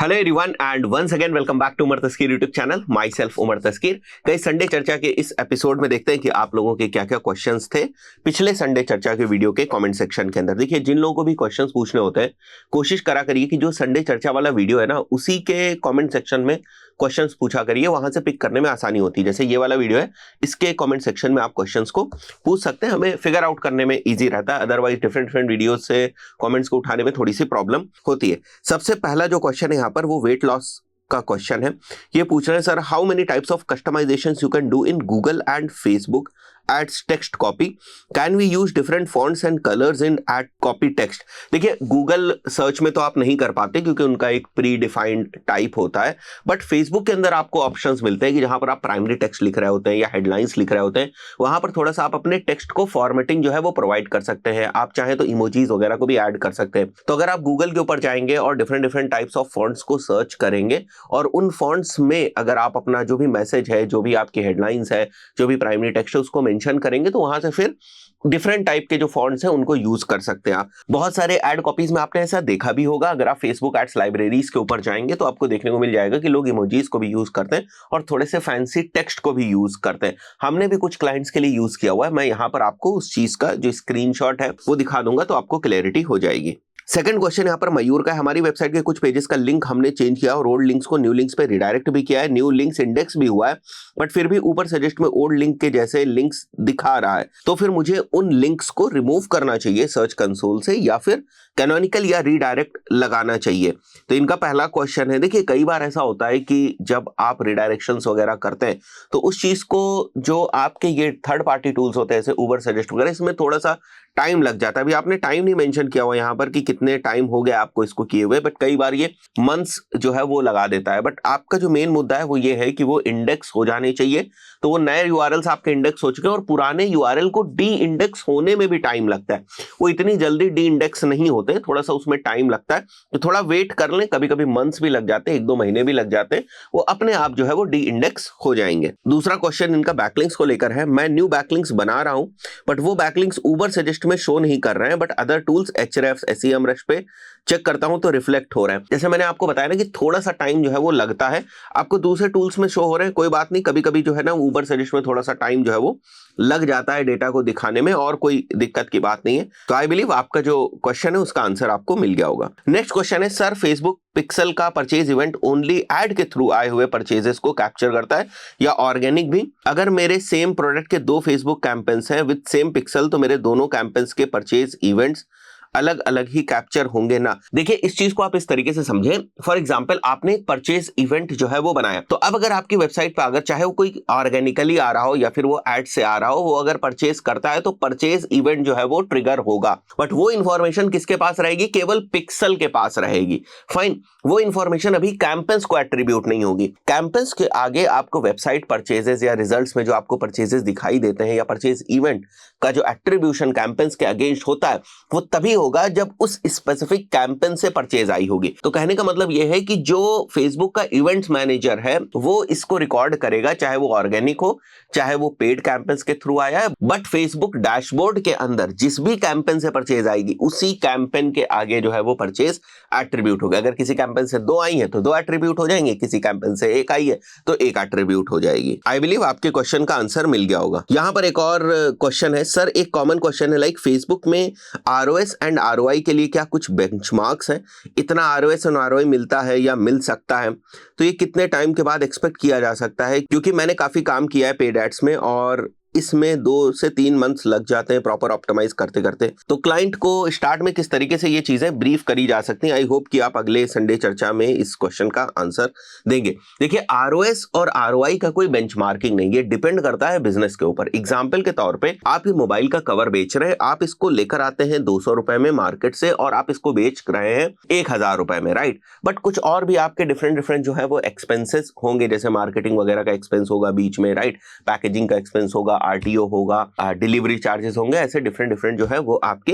Hello everyone and once again welcome back to Umar Taskeer YouTube channel. Myself Umar Taskeer. कई Sunday चर्चा के इस episode में देखते हैं कि आप लोगों के क्या क्या क्वेश्चंस थे पिछले संडे चर्चा के वीडियो के कमेंट सेक्शन के अंदर। देखिए, जिन लोगों को भी क्वेश्चंस पूछने होते हैं, कोशिश करा करिए कि जो संडे चर्चा वाला वीडियो है ना, उसी के कमेंट सेक्शन में क्वेश्चंस पूछा करिए, वहां से पिक करने में आसानी होती है। जैसे ये वाला वीडियो है, इसके कमेंट सेक्शन में आप क्वेश्चंस को पूछ सकते हैं, हमें फिगर आउट करने में इजी रहता है। अदरवाइज डिफरेंट डिफरेंट वीडियो से कमेंट्स को उठाने में थोड़ी सी प्रॉब्लम होती है। सबसे पहला जो क्वेश्चन है यहाँ पर, वो वेट लॉस का क्वेश्चन है। ये पूछ रहे हैं, sir how many types of customizations you can do in Google and Facebook ads text copy, can we use different fonts and colours in ad copy text. देखिए, गूगल सर्च में तो आप नहीं कर पाते क्योंकि उनका एक प्री डिफाइंड टाइप होता है, बट फेसबुक के अंदर आपको ऑप्शंस मिलते हैं कि जहां पर आप प्राइमरी टेक्स्ट लिख रहे होते हैं या हेडलाइंस लिख रहे होते हैं, वहां पर थोड़ा सा आप अपने टेक्स्ट को फॉर्मेटिंग जो है वो प्रोवाइड कर सकते हैं। आप चाहें तो इमोजीज वगैरह को भी ऐड कर सकते हैं। तो अगर आप गूगल के ऊपर जाएंगे और different different types of fonts को सर्च करेंगे और उन फॉन्ट्स में अगर आप अपना जो भी मैसेज है, जो भी आपकी हेडलाइंस है, जो भी प्राइमरी टेक्स्ट है, उसको मेंशन करेंगे, तो वहां से फिर डिफरेंट टाइप के जो फॉन्ट्स हैं उनको यूज कर सकते हैं आप। बहुत सारे एड कॉपीज में आपने ऐसा देखा भी होगा। अगर आप फेसबुक एड्स लाइब्रेरीज के ऊपर जाएंगे तो आपको देखने को मिल जाएगा कि लोग इमोजीज को भी यूज करते हैं और थोड़े से फैंसी टेक्स्ट को भी यूज करते हैं। हमने भी कुछ क्लाइंट्स के लिए यूज किया हुआ है। मैं यहाँ पर आपको उस चीज का जो स्क्रीनशॉट है वो दिखा दूंगा, तो आपको क्लैरिटी हो जाएगी। सेकंड क्वेश्चन यहाँ पर मयूर का है, हमारी वेबसाइट के कुछ पेजेस का लिंक हमने चेंज किया और ओल्ड लिंक्स को न्यू लिंक्स पे रिडायरेक्ट भी किया है, न्यू लिंक्स इंडेक्स भी हुआ है, बट फिर भी ऊपर सजेस्ट में ओल्ड लिंक के जैसे लिंक्स दिखा रहा है। तो फिर मुझे उन लिंक्स को रिमूव करना चाहिए सर्च कंसोल से, या फिर कैनोनिकल या रीडायरेक्ट लगाना चाहिए। तो इनका पहला क्वेश्चन है, देखिए कई बार ऐसा होता है कि जब आप रिडायरेक्शंस वगैरह करते हैं तो उस चीज को, जो आपके ये थर्ड पार्टी टूल्स होते हैं जैसे उबर सजेस्ट वगैरह, इसमें थोड़ा सा टाइम लग जाता है। अभी आपने टाइम नहीं मेंशन किया हुआ यहाँ पर कि कितने टाइम हो गया आपको इसको किए हुए, बट कई बार ये मंथ्स जो है वो लगा देता है। बट आपका जो मेन मुद्दा है वो ये है कि वो इंडेक्स हो जाने चाहिए। तो वो नए यूआरएल्स आपके इंडेक्स हो चुके हैं और पुराने यूआरएल को डी इंडेक्स होने में भी टाइम लगता है। वो इतनी जल्दी डी इंडेक्स नहीं होते, थोड़ा सा उसमें टाइम लगता है। तो थोड़ा वेट कर लें, कभी कभी मंथ्स भी लग जाते हैं, 1-2 महीने भी लग जाते हैं, वो अपने आप जो है वो डी इंडेक्स हो जाएंगे। दूसरा क्वेश्चन इनका बैकलिंक्स को लेकर है। मैं न्यू बैकलिंक्स बना रहा हूं, बट वो बैकलिंक्स उबर सजेस्ट में शो नहीं कर रहे हैं, बट अदर टूल्स एचरेफ्स एसईएमरश पे चेक करता हूं तो रिफ्लेक्ट हो रहा है। जैसे मैंने आपको बताया ना कि थोड़ा सा टाइम जो है वो लगता है। आपको दूसरे टूल्स में शो हो रहे हैं, कोई बात नहीं, कभी कभी जो है ना उबर सजेस्ट में थोड़ा सा टाइम जो है वो लग जाता है डेटा को दिखाने में, और कोई दिक्कत की बात नहीं है। तो आई बिलीव आपका जो क्वेश्चन है उसका आंसर आपको मिल गया होगा। नेक्स्ट क्वेश्चन है, सर फेसबुक पिक्सल का परचेज इवेंट ओनली एड के थ्रू आए हुए परचेजेस को कैप्चर करता है या ऑर्गेनिक भी? अगर मेरे सेम प्रोडक्ट के 2 फेसबुक कैंपेन्स हैं विद सेम पिक्सल, तो मेरे दोनों कैंपेन्स के परचेज इवेंट्स अलग अलग ही कैप्चर होंगे ना? देखिए, इस चीज को आप इस तरीके से समझें। फॉर एग्जांपल, आपने एक परचेज इवेंट जो है वो बनाया, तो अब अगर आपकी वेबसाइट पर अगर चाहे वो कोई ऑर्गेनिकली आ रहा हो या फिर वो एड से आ रहा हो, वो अगर परचेज करता है तो परचेज इवेंट जो है वो ट्रिगर होगा। बट वो इंफॉर्मेशन किसके पास रहेगी? केवल पिक्सल के पास रहेगी। फाइन, वो इंफॉर्मेशन अभी कैंपेन्स को एट्रीब्यूट नहीं होगी। कैंपेन्स के आगे आपको वेबसाइट परचेजेस या रिजल्ट्स में जो आपको परचेजेस दिखाई देते हैं या परचेज इवेंट का जो एट्रीब्यूशन कैंपेन्स के अगेंस्ट होता है, वो तभी होगा जब उस स्पेसिफिक कैंपेन से परचेज आई होगी। तो कहने का मतलब यह है कि जो फेसबुक का इवेंट्स मैनेजर है वो इसको रिकॉर्ड करेगा, चाहे वो ऑर्गेनिक हो चाहे वो पेड कैंपेन्स के थ्रू आया है, बट फेसबुक डैशबोर्ड के अंदर जिस भी कैंपेन से परचेज आएगी उसी कैंपेन के आगे जो है वो परचेज एट्रीब्यूट होगा। अगर किसी कैंपेन से 2 आई है तो 2 एट्रीब्यूट हो जाएंगे, किसी कैंपेन से 1 आई है तो 1 एट्रीब्यूट हो जाएगी। आई बिलीव आपके क्वेश्चन का आंसर मिल गया होगा। यहां पर एक और क्वेश्चन है, सर एक कॉमन क्वेश्चन है, लाइक फेसबुक में आरओएस एंड आरओआई के लिए क्या कुछ बेंचमार्क्स है? इतना आरओएस और आरओआई मिलता है या मिल सकता है, तो ये कितने टाइम के बाद एक्सपेक्ट किया जा सकता है? क्योंकि मैंने काफी काम किया है पेड एड्स में और इसमें 2 से 3 मंथ्स लग जाते हैं प्रॉपर ऑप्टिमाइज करते करते। तो क्लाइंट को स्टार्ट में किस तरीके से ये चीजें ब्रीफ करी जा सकती हैं, आई होप कि आप अगले संडे चर्चा में इस क्वेश्चन का आंसर देंगे। देखिए, आरओएस और आरओआई का कोई बेंचमार्किंग नहीं, ये डिपेंड करता है बिजनेस के ऊपर। एग्जाम्पल के तौर पे आप ये मोबाइल का कवर बेच रहे हैं, आप इसको लेकर आते हैं 200 रुपए में मार्केट से और आप इसको बेच रहे हैं 1000 रुपए में, राइट? बट कुछ और भी आपके डिफरेंट जो है वो एक्सपेंसेस होंगे, जैसे मार्केटिंग वगैरह का एक्सपेंस होगा बीच में, राइट? पैकेजिंग का एक्सपेंस होगा, आरटीओ होगा, डिलीवरी चार्जेस होंगे, ऐसे डिफरेंट जो है वो आपके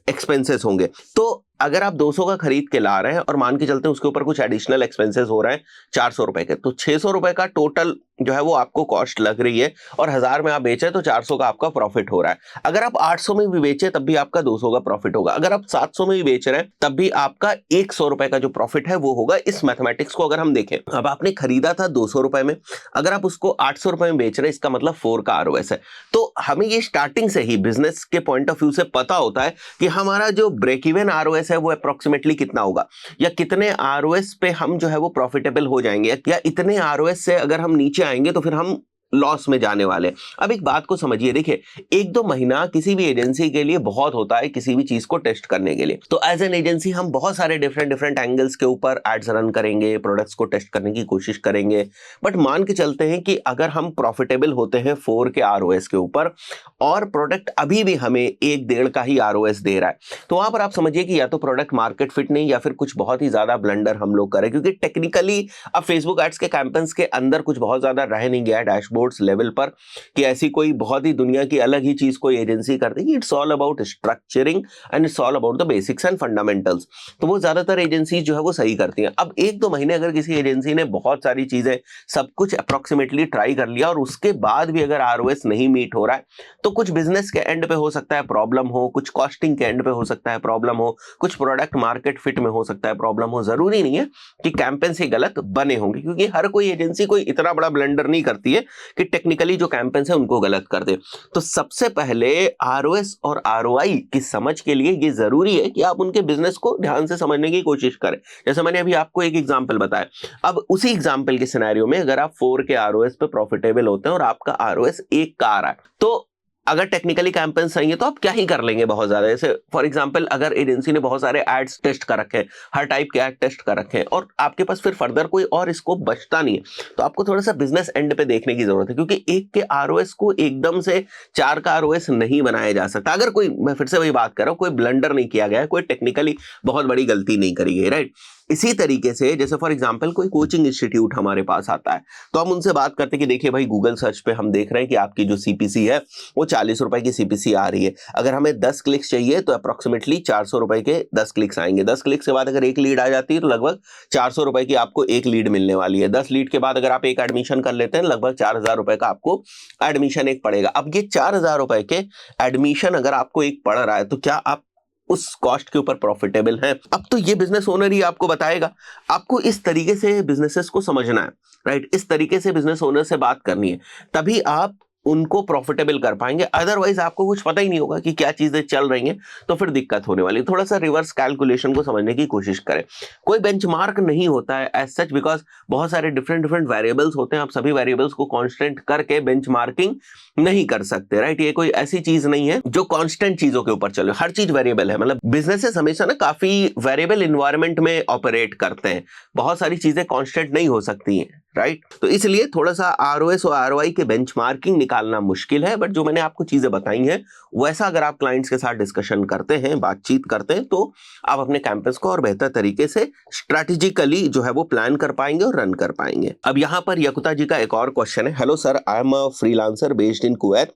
एक्सपेंसेस होंगे। तो अगर आप 200 का खरीद के ला रहे हैं और मान के चलते हैं उसके ऊपर कुछ एडिशनल एक्सपेंसेस हो रहे हैं 400 रुपए के, तो 600 रुपए का टोटल जो है वो आपको कॉस्ट लग रही है, और 1000 में आप बेचे तो 400 का आपका प्रॉफिट हो रहा है। अगर आप 800 में भी बेचे तब भी आपका 200 का प्रॉफिट होगा। अगर आप 700 में भी बेच रहे हैं तब भी आपका 100 रुपए का जो प्रॉफिट है वो होगा। इस मैथमेटिक्स को अगर हम देखें, अब आपने खरीदा था 200 रुपए में, अगर आप उसको 800 रुपए में बेच रहे हैं, इसका मतलब 4 का आरओएस है। तो हमें ये स्टार्टिंग से ही बिजनेस के पॉइंट ऑफ व्यू से पता होता है कि हमारा जो ब्रेक इवन आरओएस है वो अप्रोक्सीमेटली कितना होगा, या कितने आरओएस पे हम जो है वो प्रॉफिटेबल हो जाएंगे, या इतने आरओएस से अगर हम नीचे आएंगे तो फिर हम लॉस में जाने वाले। अब एक बात को समझिए, देखिए 1-2 महीना किसी भी एजेंसी के लिए बहुत होता है किसी भी चीज को टेस्ट करने के लिए। तो एज एन एजेंसी हम बहुत सारे डिफरेंट एंगल्स के ऊपर एड्स रन करेंगे, प्रोडक्ट्स को टेस्ट करने की कोशिश करेंगे। बट मान के चलते हैं कि अगर हम प्रॉफिटेबल होते हैं 4 के आरओएस के ऊपर, और प्रोडक्ट अभी भी हमें 1-1.5 का ही आरओएस दे रहा है, तो वहां पर आप समझिए कि या तो प्रोडक्ट मार्केट फिट नहीं, या फिर कुछ बहुत ही ज्यादा ब्लंडर हम लोग करें। क्योंकि टेक्निकली अब फेसबुक एड्स के कैंपेन्स के अंदर कुछ बहुत ज्यादा रह नहीं गया डैशबोर्ड्स लेवल पर कि ऐसी कोई बहुत ही दुनिया की अलग ही चीज कोई एजेंसी कर देगी। It's all about structuring and it's all about the basics and fundamentals. तो वो ज्यादातर एजेंसी जो है वो सही करती हैं। अब 1-2 महीने अगर किसी एजेंसी ने बहुत सारी चीजें सब कुछ अप्रोक्सीमेटली ट्राई कर लिया और उसके बाद भी अगर आरओएस नहीं मीट हो रहा है, तो कुछ बिजनेस के एंड पे हो सकता है प्रॉब्लम हो, कुछ कॉस्टिंग के एंड पे हो सकता है प्रॉब्लम हो, कुछ प्रोडक्ट मार्केट फिट में हो सकता है प्रॉब्लम हो। जरूरी नहीं है कि कैंपेन्स ही गलत बने होंगे, क्योंकि हर कोई एजेंसी कोई इतना बड़ा ब्लंडर नहीं करती है कि टेक्निकली जो कैंपेन्स है उनको गलत कर दे। तो सबसे पहले आरओएस और आरओआई की समझ के लिए ये जरूरी है कि आप उनके बिजनेस को ध्यान से समझने की कोशिश करें। जैसे मैंने अभी आपको एक एग्जांपल बताया, अब उसी एग्जांपल के सिनेरियो में अगर आप 4 के आरओएस पे प्रॉफिटेबल होते हैं और आपका आरओएस 1 का आ रहा है, तो अगर टेक्निकली कैंपेन सही है तो आप क्या ही कर लेंगे बहुत ज्यादा। जैसे फॉर एग्जांपल अगर एजेंसी ने बहुत सारे एड्स टेस्ट कर रखे हैं, हर टाइप के एड टेस्ट कर रखे हैं, और आपके पास फिर फर्दर कोई और स्कोप बचता नहीं है, तो आपको थोड़ा सा बिजनेस एंड पे देखने की जरूरत है। क्योंकि 1 के आरओएस को एकदम से 4 का आरओएस नहीं बनाया जा सकता। अगर कोई, मैं फिर से वही बात कर रहा हूं, कोई ब्लंडर नहीं किया गया है, कोई टेक्निकली बहुत बड़ी गलती नहीं करी गई, राइट। इसी तरीके से जैसे फॉर एग्जांपल कोई कोचिंग इंस्टीट्यूट हमारे पास आता है, तो हम उनसे बात करते हैं कि देखिए भाई गूगल सर्च पे हम देख रहे हैं कि आपकी जो सीपीसी है वो 40 रुपए की सीपीसी आ रही है। अगर हमें 10 क्लिक्स चाहिए तो अप्रोक्सीमेटली 400 रुपए के 10 क्लिक्स आएंगे। 10 क्लिक्स के बाद अगर एक लीड आ जाती है तो लगभग 400 रुपए की आपको एक लीड मिलने वाली है। 10 लीड के बाद अगर आप एक एडमिशन कर लेते हैं, लगभग 4000 रुपए का आपको एडमिशन एक पड़ेगा। अब ये 4000 रुपए के एडमिशन अगर आपको एक पड़ रहा है, तो क्या आप उस कॉस्ट के ऊपर प्रॉफिटेबल है? अब तो ये बिजनेस ओनर ही आपको बताएगा। आपको इस तरीके से बिजनेसेस को समझना है, राइट। इस तरीके से बिजनेस ओनर से बात करनी है, तभी आप उनको प्रॉफिटेबल कर पाएंगे। अदरवाइज आपको कुछ पता ही नहीं होगा कि क्या चीजें चल रही हैं, तो फिर दिक्कत होने वाली। थोड़ा सा रिवर्स कैलकुलेशन को समझने की कोशिश करें। कोई बेंचमार्क नहीं होता है एज सच, बिकॉज बहुत सारे डिफरेंट वेरिएबल्स होते हैं। आप सभी वेरिएबल्स को कांस्टेंट करके बेंचमार्किंग नहीं कर सकते, राइट। ये कोई ऐसी चीज नहीं है जो कांस्टेंट चीजों के ऊपर चले, हर चीज वेरिएबल है। मतलब बिजनेसेस हमेशा ना काफी वेरिएबल इन्वायरमेंट में ऑपरेट करते हैं, बहुत सारी चीजें कांस्टेंट नहीं हो सकती हैं, राइट। तो इसलिए थोड़ा सा आरओएस और आरओआई के बेंचमार्किंग निकालना मुश्किल है। बट जो मैंने आपको चीजें बताई हैं, वैसा अगर आप क्लाइंट्स के साथ डिस्कशन करते हैं, बातचीत करते हैं, तो आप अपने कैंपस को और बेहतर तरीके से स्ट्रैटेजिकली जो है वो प्लान कर पाएंगे और रन कर पाएंगे। अब यहाँ पर यकुता जी का एक और क्वेश्चन है। Hello sir, I am a freelancer based in Kuwait,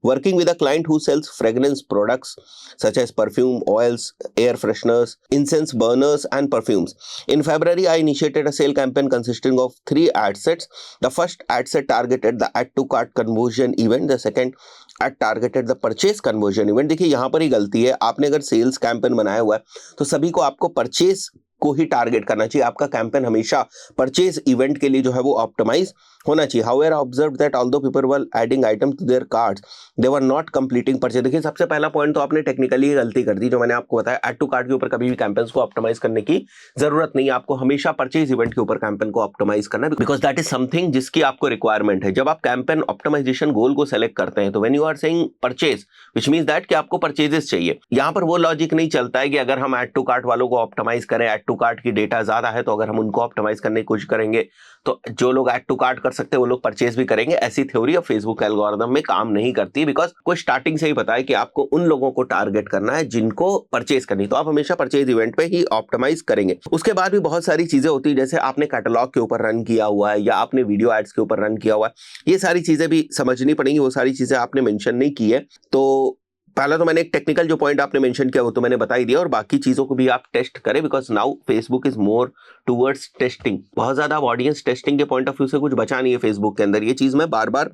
working with a client who sells fragrance products such as perfume, oils, air fresheners, incense burners and perfumes. In February, I initiated a sale campaign consisting of 3 ad sets. The first ad set targeted the add to cart conversion event. The second ad targeted the purchase conversion event. देखिए यहाँ पर ही गलती है। आपने अगर sales campaign बनाया हुआ है तो सभी को आपको परचेस को ही टारगेट करना चाहिए। आपका कैंपेन हमेशा परचेज इवेंट के लिए जो है वो ऑप्टिमाइज होना चाहिए। However I observed that although people were adding item to their carts, they were not completing purchase. देखिए सबसे पहला पॉइंट तो आपने टेक्निकली गलती कर दी, जो मैंने आपको बताया। ऐड टू कार्ट के ऊपर कभी भी कैंपेन्स को ऑप्टिमाइज करने की जरूरत नहीं है। आपको हमेशा परचेज इवेंट के ऊपर कैंपेन को ऑप्टिमाइज करना है, बिकॉज दैट इज समथिंग जिसकी आपको रिक्वायरमेंट है। जब आप कैंपेन ऑप्टिमाइजेशन गोल को सेलेक्ट करते हैं, तो when you are saying purchase, which means that कि आपको परचेजेस चाहिए। यहां पर वो लॉजिक नहीं चलता है कि अगर हम ऐड टू कार्ट वालों को ऑप्टिमाइज करें, ऐड टू कार्ट की डेटा ज्यादा है, तो अगर हम उनको ऑप्टिमाइज करने की कोशिश करेंगे तो जो लोग ऐड टू कार्ट कर सकते हैं वो लोग परचेज भी करेंगे। ऐसी थ्योरी ऑफ फेसबुक एल्गोरिथम में काम नहीं करती, बिकॉज कोई स्टार्टिंग से ही पता है कि आपको उन लोगों को टारगेट करना है जिनको परचेज करनी, तो आप हमेशा परचेज इवेंट पे ही ऑप्टिमाइज करेंगे। उसके बाद भी बहुत सारी चीजें होती है, जैसे आपने कैटलॉग के ऊपर रन किया हुआ है या आपने वीडियो एड्स के ऊपर रन किया हुआ है, ये सारी चीजें भी समझनी पड़ेंगी। वो सारी चीजें आपने मेंशन नहीं की है, तो पहला तो मैंने एक टेक्निकल जो पॉइंट आपने मेंशन किया वो तो मैंने बता ही दिया, और बाकी चीजों को भी आप टेस्ट करें, because now Facebook is more towards testing. बहुत ज्यादा ऑडियंस टेस्टिंग के पॉइंट ऑफ व्यू से कुछ बचा नहीं है फेसबुक के अंदर, ये चीज मैं बार बार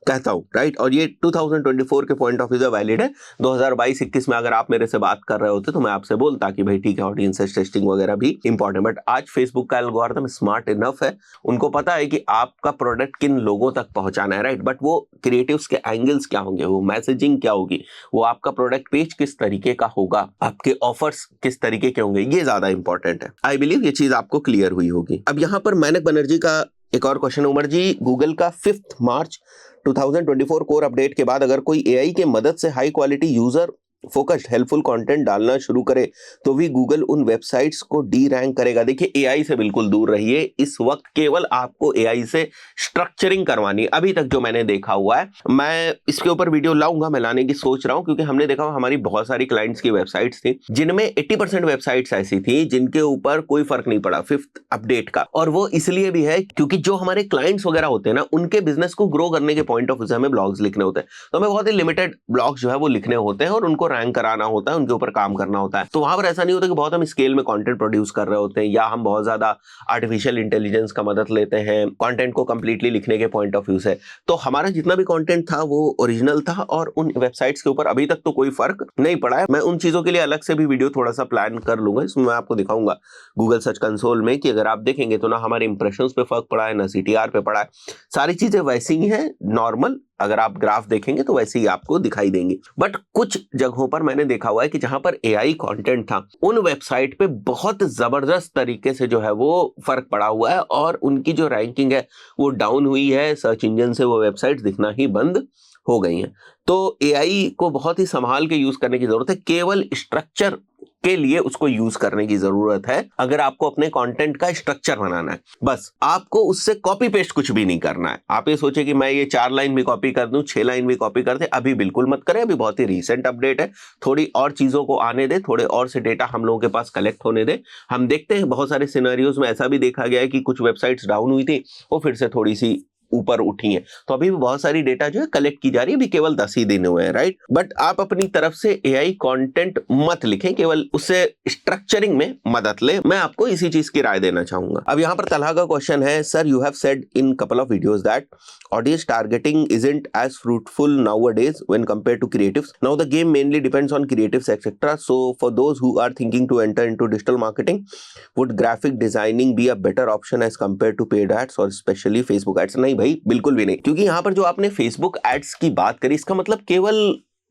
कहता हूँ, राइट। और ये 2024 के पॉइंट ऑफ व्यू से वैलिड है। 2022-21 में अगर आप मेरे से बात कर रहे होते तो मैं आपसे बोलता कि भाई ठीक है, ऑडियंस टेस्टिंग वगैरह भी इंपॉर्टेंट, बट आज फेसबुक का एल्गोरिथम स्मार्ट इनफ है, उनको पता है कि आपका प्रोडक्ट किन लोगों तक पहुंचाना है, राइट। बट वो क्रिएटिव्स के एंगल्स क्या होंगे, वो मैसेजिंग क्या होगी, वो आपका प्रोडक्ट पेज किस तरीके का होगा, आपके ऑफर्स किस तरीके के होंगे, ये ज्यादा इंपॉर्टेंट है। आई बिलीव ये चीज आपको क्लियर हुई होगी। अब यहाँ पर मानक बनर्जी का एक और क्वेश्चन। उमर जी, गूगल का 5 मार्च 2024 कोर अपडेट के बाद अगर कोई एआई के मदद से high quality user focused helpful content डालना शुरू करे तो भी गूगल उन वेबसाइट्स को डी रैंक करेगा। देखिए, एआई से बिल्कुल दूर रहिए इस वक्त, केवल आपको एआई से स्ट्रक्चरिंग करवानी। अभी तक जो मैंने देखा हुआ है, मैं इसके ऊपर वीडियो लाऊंगा, मैं लाने की सोच रहा हूं, क्योंकि हमने देखा हमारी बहुत सारी क्लाइंट्स की वेबसाइट्स थी जिनमें 80% वेबसाइट्स ऐसी थी जिनके ऊपर कोई फर्क नहीं पड़ा 5th अपडेट का। और वो इसलिए भी है क्योंकि जो हमारे क्लाइंट्स वगैरह होते हैं ना, उनके बिजनेस को ग्रो करने के पॉइंट ऑफ व्यू से हमें ब्लॉग्स लिखने होते हैं, तो हमें बहुत ही लिमिटेड ब्लॉग्स जो है वो लिखने होते हैं और उनको रैंक कराना होता है, उनके ऊपर काम करना होता है। तो वहां पर ऐसा नहीं होता कि बहुत हम स्केल में कंटेंट प्रोड्यूस कर रहे होते हैं या हम बहुत ज्यादा आर्टिफिशियल इंटेलिजेंस का मदद लेते हैं कंटेंट को कंप्लीटली लिखने के पॉइंट ऑफ व्यू से। तो हमारा जितना भी कंटेंट था वो ओरिजिनल था और उन वेबसाइट्स के ऊपर अभी तक तो कोई फर्क नहीं पड़ा है। मैं उन चीजों के लिए अलग से भी वीडियो थोड़ा सा प्लान कर लूंगा, इसमें मैं आपको दिखाऊंगा गूगल सर्च कंसोल में कि अगर आप देखेंगे तो ना हमारे इंप्रेशंस पे फर्क पड़ा है, ना सीटीआर पे पड़ा है, सारी चीजें वैसी ही हैं नॉर्मल। अगर आप ग्राफ देखेंगे तो वैसे ही आपको दिखाई देंगे। बट कुछ जगहों पर मैंने देखा हुआ है कि जहां पर एआई कंटेंट था, उन वेबसाइट पे बहुत जबरदस्त तरीके से जो है वो फर्क पड़ा हुआ है और उनकी जो रैंकिंग है वो डाउन हुई है, सर्च इंजन से वो वेबसाइट दिखना ही बंद हो गई हैं। तो एआई को बहुत ही संभाल के यूज करने की जरूरत है, केवल स्ट्रक्चर के लिए उसको यूज करने की जरूरत है। अगर आपको अपने कंटेंट का स्ट्रक्चर बनाना है, बस आपको उससे कॉपी पेस्ट कुछ भी नहीं करना है। आप ये सोचे कि मैं ये 4 लाइन भी कॉपी कर दूं, 6 लाइन भी कॉपी कर दे, अभी बिल्कुल मत करें। अभी बहुत ही रीसेंट अपडेट है, थोड़ी और चीजों को आने दे, थोड़े और से डेटा हम लोगों के पास कलेक्ट होने दे। हम देखते हैं बहुत सारे सिनेरियोज में ऐसा भी देखा गया है कि कुछ वेबसाइट्स डाउन हुई थी, वो फिर से थोड़ी सी ऊपर उठी है, तो अभी भी बहुत सारी डेटा जो है कलेक्ट की जा रही है। अभी केवल 10 ही दिन हुए हैं, राइट। बट आप अपनी तरफ से एआई कंटेंट मत लिखें, केवल उससे स्ट्रक्चरिंग में मदद ले। मैं आपको इसी चीज की राय देना चाहूंगा। अब यहाँ पर तलहा का क्वेश्चन है, sir you have said in couple of videos that audience targeting isn't as fruitful nowadays when compared to creatives. Now the game mainly depends on creatives etc. So for those who are thinking to enter into digital marketing, would graphic designing be a better option as compared to paid ads or especially Facebook ads? नहीं भाई, बिल्कुल भी नहीं, क्योंकि यहाँ पर जो आपने फेसबुक एड्स की बात करी, इसका मतलब केवल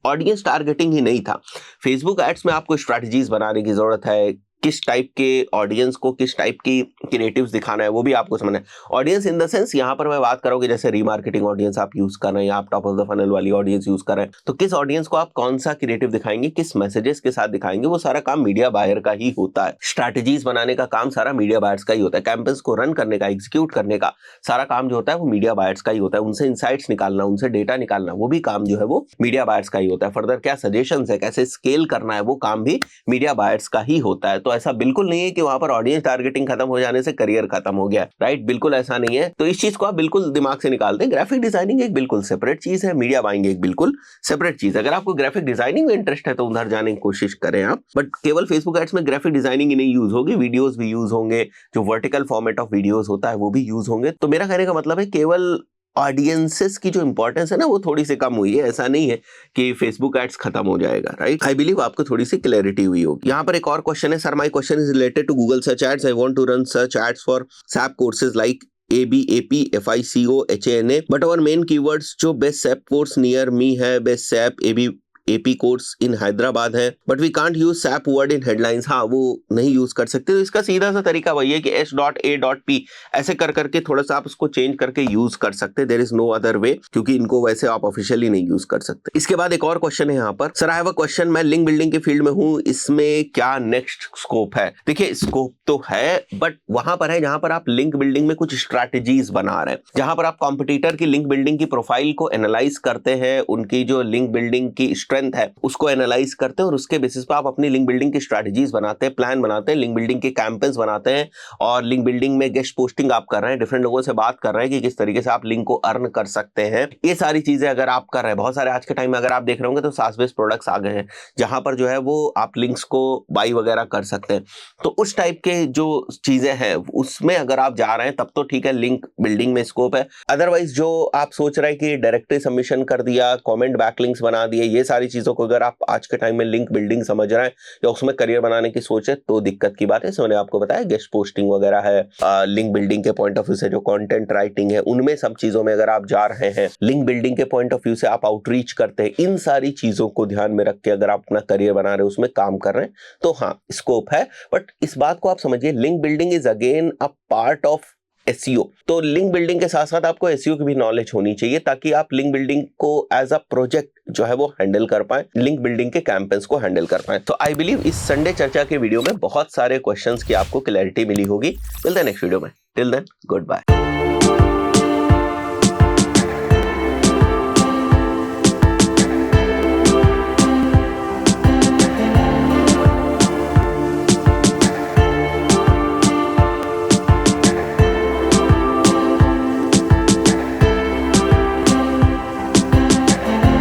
ऑडियंस टारगेटिंग ही नहीं था। फेसबुक एड्स में आपको स्ट्रैटेजीज बनाने की जरूरत है, किस टाइप के ऑडियंस को किस टाइप की क्रिएटिव्स दिखाना है वो भी आपको समझना है। ऑडियंस इन द सेंस यहाँ पर मैं बात करूँ कि जैसे रीमार्केटिंग ऑडियंस आप यूज कर रहे हैं या आप टॉप ऑफ द फनल वाली ऑडियंस यूज कर रहे हैं, तो किस ऑडियंस को आप कौन सा क्रिएटिव दिखाएंगे, किस मैसेजेस के साथ दिखाएंगे, वो सारा काम मीडिया बायर का ही होता है। स्ट्रैटेजीज बनाने का काम सारा मीडिया बायर्स का ही होता है। कैंपेन्स को रन करने का, एग्जीक्यूट करने का सारा काम जो होता है वो मीडिया बायर्स का ही होता है। उनसे इंसाइट्स निकालना, उनसे डेटा निकालना, वो भी काम जो है वो मीडिया बायर्स का ही होता है। फर्दर क्या सजेशंस है, कैसे स्केल करना है, वो काम भी मीडिया बायर्स का ही होता है। तो ऐसा बिल्कुल नहीं है कि वहां पर ऑडियंस टारगेटिंग खत्म हो जाने से करियर खत्म हो गया, राइट। बिल्कुल ऐसा नहीं है। तो इस चीज को आप बिल्कुल दिमाग से निकाल दें। ग्राफिक डिजाइनिंग एक बिल्कुल सेपरेट चीज है, मीडिया बाइंग एक बिल्कुल सेपरेट चीज है। अगर आपको ग्राफिक डिजाइनिंग में इंटरेस्ट है तो उधर जाने की कोशिश करें आप, बट केवल फेसबुक एड्स में ग्राफिक डिजाइनिंग ही नहीं यूज होगी, वीडियोस भी यूज होंगे, जो वर्टिकल फॉर्मेट ऑफ वीडियोस होता है वो भी यूज होंगे। तो मेरा कहने का मतलब है केवल ऑडियंसेस की जो इंपॉर्टेंस है ना वो थोड़ी सी कम हुई है। ऐसा नहीं है कि फेसबुक एड्स खत्म हो जाएगा, राइट। आई बिलीव आपको थोड़ी सी क्लैरिटी हुई होगी। यहाँ पर एक और क्वेश्चन है, sir my question is related to Google search ads. I want to run search ads for SAP courses like ABAP, FICO, HANA, but our main keywords जो best SAP course near me है, best SAP AP course in Hyderabad है, but we can't use SAP word in headlines. हाँ, वो नहीं use कर सकते। तो इसका सीधा सा तरीका वही है कि S.A.P ऐसे कर करके थोड़ा सा आप उसको चेंज करके यूज कर सकते हैं। There is no other way, क्योंकि इनको वैसे आप ऑफिशियली नहीं यूज कर सकते। इसके बाद एक और क्वेश्चन है यहाँ पर, sir I have a question, मैं लिंक बिल्डिंग के फील्ड में हूँ, इसमें क्या नेक्स्ट स्कोप है? देखिए, स्कोप तो है, बट वहां पर है जहां पर आप लिंक बिल्डिंग में कुछ स्ट्रैटेजीज बना रहे हैं, जहां पर आप कॉम्पिटिटर की लिंक बिल्डिंग की प्रोफाइल को एनालाइज करते हैं, उनकी जो लिंक बिल्डिंग की स्ट्रेंथ स्ट्रेंथ है उसको एनालाइज करते हैं और उसके बेसिस पे आप अपनी लिंक बिल्डिंग की स्ट्रैटेजीज बनाते हैं, प्लान बनाते हैं, लिंक बिल्डिंग के कैंपेन्स बनाते हैं और लिंक बिल्डिंग में गेस्ट पोस्टिंग आप कर रहे हैं, डिफरेंट लोगों से बात कर रहे हैं कि किस तरीके से आप लिंक को अर्न कर सकते हैं। ये सारी चीजें अगर आप कर रहे हैं, बहुत सारे आज के टाइम में अगर आप देख रहे होंगे तो सास बेस्ड प्रोडक्ट्स आ गए हैं जहां पर जो है वो आप लिंक्स को बाई वगैरह कर सकते हैं। तो उस टाइप के जो चीजें हैं उसमें अगर आप जा रहे हैं तब तो ठीक है, लिंक बिल्डिंग में स्कोप है। अदरवाइज जो आप सोच रहे हैं कि डायरेक्टली सबमिशन कर दिया, कमेंट बैकलिंक्स बना दिए, ये सारी चीजों को अगर आप आज के टाइम में लिंक बिल्डिंग समझ रहे हैं या उसमें करियर बनाने की सोच है तो दिक्कत की बात है। मैंने आपको बताया गेस्ट पोस्टिंग वगैरह है, लिंक बिल्डिंग के पॉइंट ऑफ व्यू से जो कंटेंट राइटिंग है उनमें सब चीजों में अगर आप जा रहे हैं, लिंक बिल्डिंग के पॉइंट ऑफ व्यू से आप आउटरीच करते हैं, इन सारी चीजों को ध्यान में रख के अगर आप अपना करियर बना रहे हैं, उसमें काम कर रहे हैं तो हाँ स्कोप है। बट इस बात को आप समझिए, link building is again a part of SEO. तो लिंक बिल्डिंग के साथ साथ आपको एसईओ की भी नॉलेज होनी चाहिए ताकि आप लिंक बिल्डिंग को एज अ प्रोजेक्ट जो है वो हैंडल कर पाए, लिंक बिल्डिंग के कैंपेन्स को हैंडल कर पाए। तो आई बिलीव इस संडे चर्चा के वीडियो में बहुत सारे क्वेश्चंस की आपको क्लैरिटी मिली होगी। मिलते हैं नेक्स्ट वीडियो में, टिल देन गुड बाय।